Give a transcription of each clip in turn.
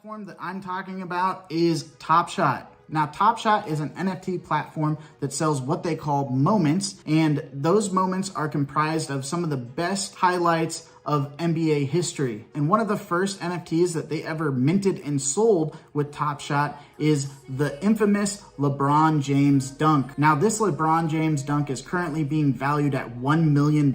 platform that I'm talking about is Top Shot. Now, Top Shot is an NFT platform that sells what they call moments, and those moments are comprised of some of the best highlights of NBA history. And one of the first NFTs that they ever minted and sold with Top Shot is the infamous LeBron James dunk. Now, this LeBron James dunk is currently being valued at $1 million,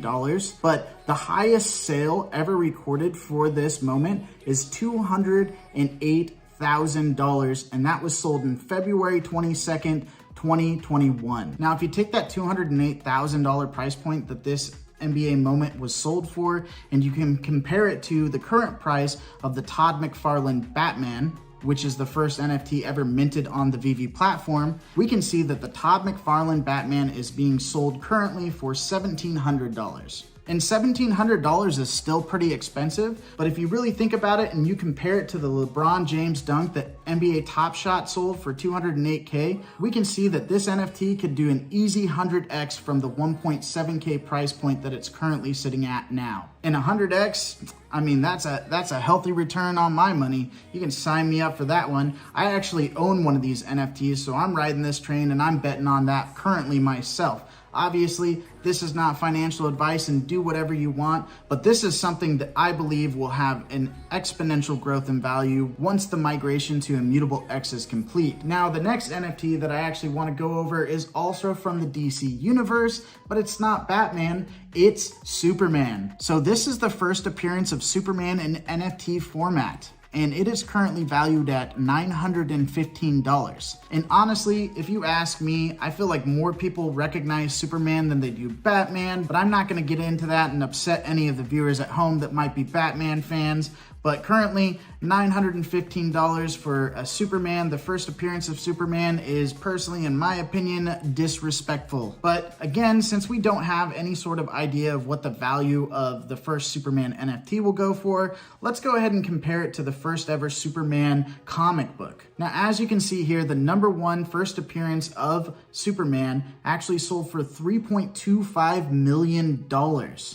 but the highest sale ever recorded for this moment is $208,000, and that was sold in February 22nd, 2021. Now, if you take that $208,000 price point that this NBA moment was sold for, and you can compare it to the current price of the Todd McFarlane Batman, which is the first NFT ever minted on the VV platform, we can see that the Todd McFarlane Batman is being sold currently for $1,700. And $1,700 is still pretty expensive, but if you really think about it and you compare it to the LeBron James dunk that NBA Top Shot sold for $208K, we can see that this NFT could do an easy 100x from the 1.7K price point that it's currently sitting at now. And 100x, I mean, that's a healthy return on my money. You can sign me up for that one. I actually own one of these NFTs, so I'm riding this train and I'm betting on that currently myself. Obviously, this is not financial advice and do whatever you want, but this is something that I believe will have an exponential growth in value once the migration to Immutable X is complete. Now, the next NFT that I actually want to go over is also from the DC universe, but it's not Batman, it's Superman. So this is the first appearance of Superman in NFT format, and it is currently valued at $915. And honestly, if you ask me, I feel like more people recognize Superman than they do Batman, but I'm not gonna get into that and upset any of the viewers at home that might be Batman fans. But currently, $915 for a Superman, the first appearance of Superman, is personally, in my opinion, disrespectful. But again, since we don't have any sort of idea of what the value of the first Superman NFT will go for, let's go ahead and compare it to the first ever Superman comic book. Now, as you can see here, the #1 first appearance of Superman actually sold for $3.25 million.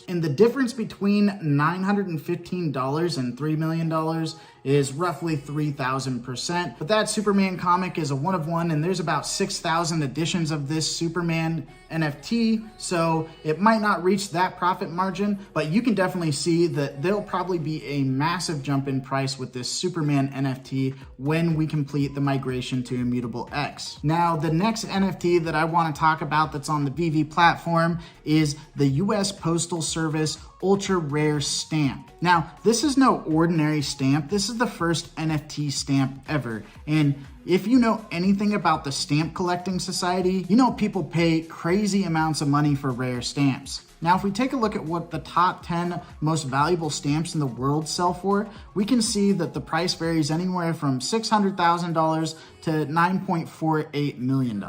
And the difference between $915 and $3 million is roughly 3,000%. But that Superman comic is a one of one, and there's about 6,000 editions of this Superman NFT, so it might not reach that profit margin, but you can definitely see that there'll probably be a massive jump in price with this Superman NFT when we complete the migration to Immutable X. Now, the next NFT that I want to talk about that's on the VV platform is the US Postal Service Ultra Rare Stamp. Now, this is no ordinary stamp. This is the first NFT stamp ever. And if you know anything about the Stamp Collecting Society, you know people pay crazy amounts of money for rare stamps. Now, if we take a look at what the top 10 most valuable stamps in the world sell for, we can see that the price varies anywhere from $600,000 to $9.48 million.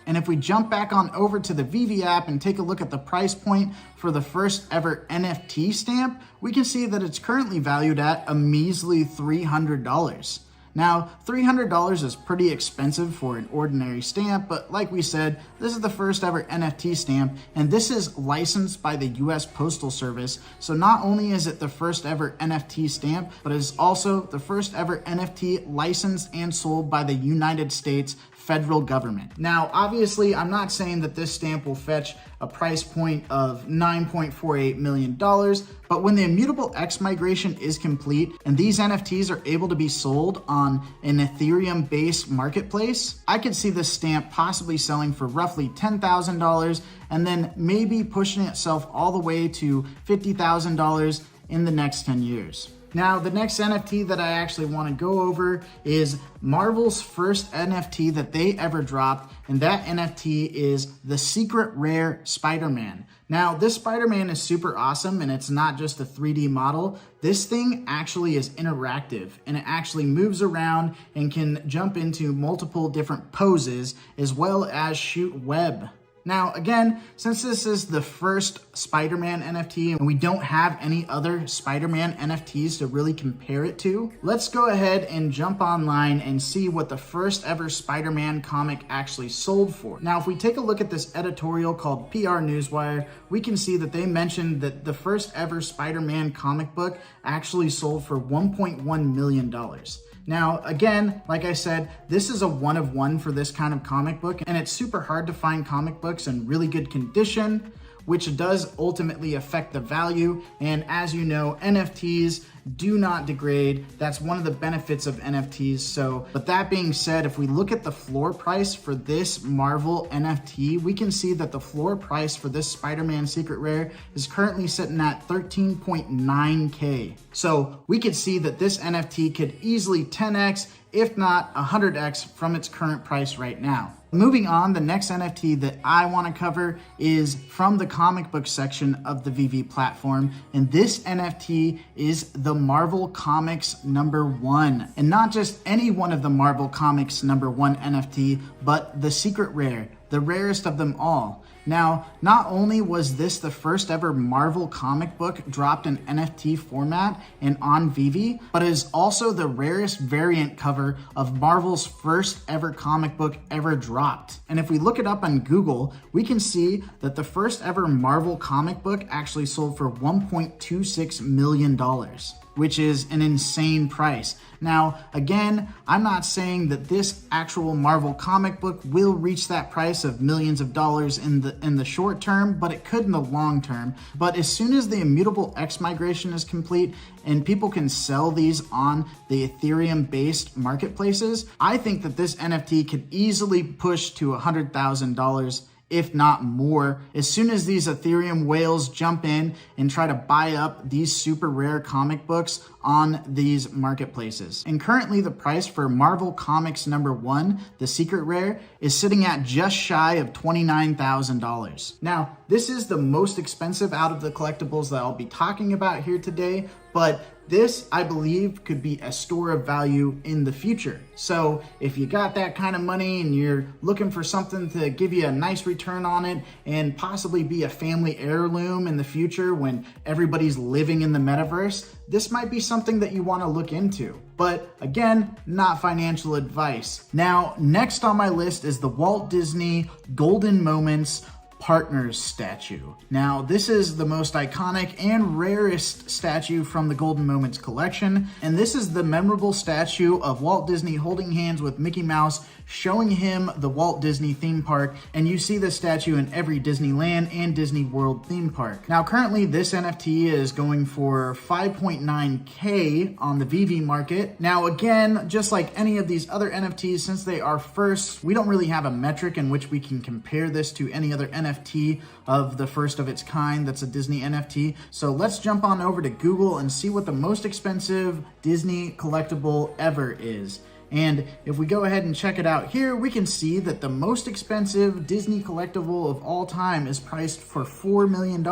And if we jump back on over to the VV app and take a look at the price point for the first ever NFT stamp, we can see that it's currently valued at a measly $300. Now, $300 is pretty expensive for an ordinary stamp, but like we said, this is the first ever NFT stamp, and this is licensed by the US Postal Service. So not only is it the first ever NFT stamp, but it is also the first ever NFT licensed and sold by the United States federal government. Now, obviously, I'm not saying that this stamp will fetch a price point of $9.48 million, but when the Immutable X migration is complete and these NFTs are able to be sold on an Ethereum-based marketplace, I could see this stamp possibly selling for roughly $10,000 and then maybe pushing itself all the way to $50,000 in the next 10 years. Now, the next NFT that I actually want to go over is Marvel's first NFT that they ever dropped, and that NFT is the Secret Rare Spider-Man. Now, this Spider-Man is super awesome, and it's not just a 3D model. This thing actually is interactive, and it actually moves around and can jump into multiple different poses, as well as shoot web. Now, again, since this is the first Spider-Man NFT and we don't have any other Spider-Man NFTs to really compare it to, let's go ahead and jump online and see what the first ever Spider-Man comic actually sold for. Now, if we take a look at this editorial called PR Newswire, we can see that they mentioned that the first ever Spider-Man comic book actually sold for $1.1 million. Now, again, like I said, this is a one of one for this kind of comic book, and it's super hard to find comic books in really good condition, which does ultimately affect the value. And as you know, NFTs do not degrade. That's one of the benefits of NFTs. So, but that being said, if we look at the floor price for this Marvel NFT, we can see that the floor price for this Spider-Man Secret Rare is currently sitting at 13.9K. So we could see that this NFT could easily 10x, if not 100x from its current price right now. Moving on, the next NFT that I want to cover is from the comic book section of the VV platform, and this NFT is the Marvel Comics #1, and not just any one of the Marvel Comics #1 NFT, but the Secret Rare, the rarest of them all. Now, not only was this the first ever Marvel comic book dropped in NFT format and on VV, but it is also the rarest variant cover of Marvel's first ever comic book ever dropped. And if we look it up on Google, we can see that the first ever Marvel comic book actually sold for $1.26 million. Which is an insane price. Now, again, I'm not saying that this actual Marvel comic book will reach that price of millions of dollars in the short term, but it could in the long term. But as soon as the immutable X migration is complete and people can sell these on the Ethereum-based marketplaces, I think that this NFT could easily push to $100,000, if not more, as soon as these Ethereum whales jump in and try to buy up these super rare comic books on these marketplaces. And currently the price for Marvel Comics #1, the Secret Rare, is sitting at just shy of $29,000. Now, this is the most expensive out of the collectibles that I'll be talking about here today, but this, I believe, could be a store of value in the future. So if you got that kind of money and you're looking for something to give you a nice return on it and possibly be a family heirloom in the future when everybody's living in the metaverse, this might be something that you want to look into. But again, not financial advice. Now, next on my list is the Walt Disney Golden Moments Partners statue. Now, this is the most iconic and rarest statue from the Golden Moments collection, and this is the memorable statue of Walt Disney holding hands with Mickey Mouse, showing him the Walt Disney theme park, and you see this statue in every Disneyland and Disney World theme park. Now, currently this NFT is going for 5.9K on the VV market. Now, again, just like any of these other NFTs, since they are first, we don't really have a metric in which we can compare this to any other NFT of the first of its kind that's a Disney NFT. So let's jump on over to Google and see what the most expensive Disney collectible ever is. And if we go ahead and check it out here, we can see that the most expensive Disney collectible of all time is priced for $4 million.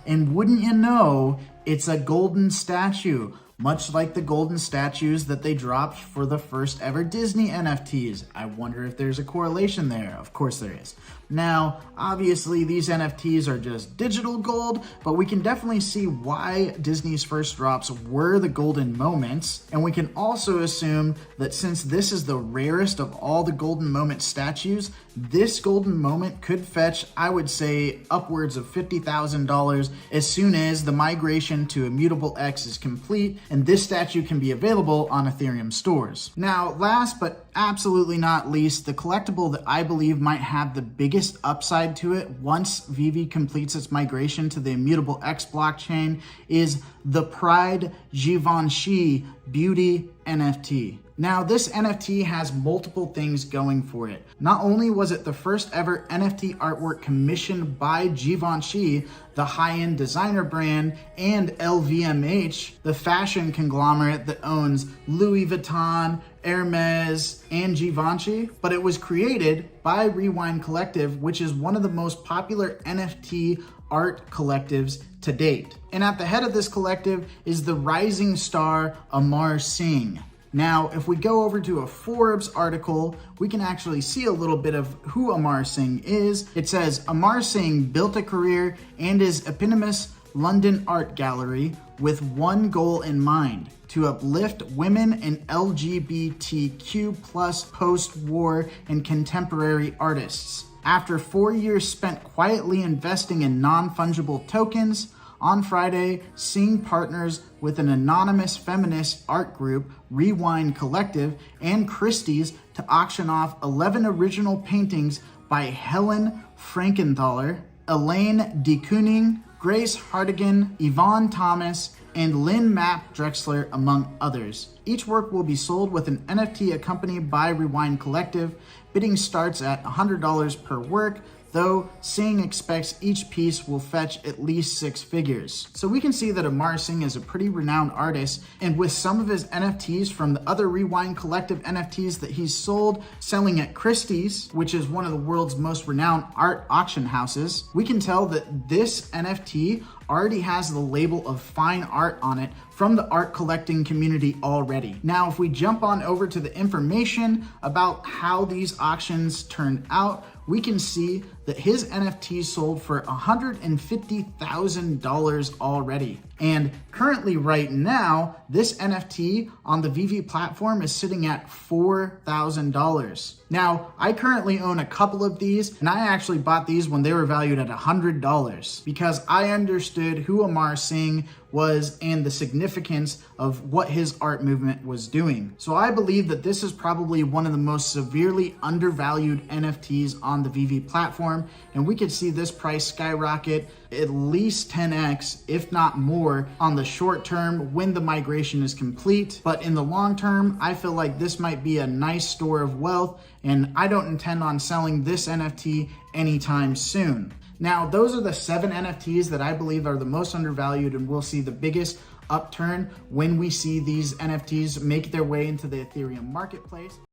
And wouldn't you know, it's a golden statue, much like the golden statues that they dropped for the first ever Disney NFTs. I wonder if there's a correlation there. Of course there is. Now, obviously these NFTs are just digital gold, but we can definitely see why Disney's first drops were the golden moments. And we can also assume that since this is the rarest of all the golden moment statues, this golden moment could fetch, I would say, upwards of $50,000 as soon as the migration to Immutable X is complete, and this statue can be available on Ethereum stores. Now, last but absolutely not least, the collectible that I believe might have the biggest upside to it once VV completes its migration to the Immutable X blockchain is the Pride Givenchy Beauty NFT. Now, this NFT has multiple things going for it. Not only was it the first ever NFT artwork commissioned by Givenchy, the high-end designer brand, and LVMH, the fashion conglomerate that owns Louis Vuitton, Hermes, and Givenchy, but it was created by Rewind Collective, which is one of the most popular NFT art collectives to date. And at the head of this collective is the rising star Amar Singh. Now, if we go over to a Forbes article, we can actually see a little bit of who Amar Singh is. It says, Amar Singh built a career and is eponymous London art gallery with one goal in mind: to uplift women and LGBTQ plus post-war and contemporary artists. After 4 years spent quietly investing in non-fungible tokens, On Friday, Singh partners with an anonymous feminist art group, Rewind Collective, and Christie's to auction off 11 original paintings by Helen Frankenthaler, Elaine de Kooning, Grace Hardigan, Yvonne Thomas, and Lynn Mapp Drexler, among others. Each work will be sold with an NFT accompanied by Rewind Collective. Bidding starts at $100 per work, though Singh expects each piece will fetch at least 6 figures. So we can see that Amar Singh is a pretty renowned artist, and with some of his NFTs from the other Rewind Collective NFTs that he's sold, selling at Christie's, which is one of the world's most renowned art auction houses, we can tell that this NFT already has the label of fine art on it from the art collecting community already. Now, if we jump on over to the information about how these auctions turned out, we can see that his NFT sold for $150,000 already. And currently right now, this NFT on the VV platform is sitting at $4,000. Now, I currently own a couple of these, and I actually bought these when they were valued at $100 because I understood who Amar Singh was and the significance of what his art movement was doing. So I believe that this is probably one of the most severely undervalued NFTs on the VV platform, and we could see this price skyrocket at least 10x, if not more, on the short term when the migration is complete. But in the long term, I feel like this might be a nice store of wealth, and I don't intend on selling this NFT anytime soon. Now, those are the 7 NFTs that I believe are the most undervalued and will see the biggest upturn when we see these NFTs make their way into the Ethereum marketplace.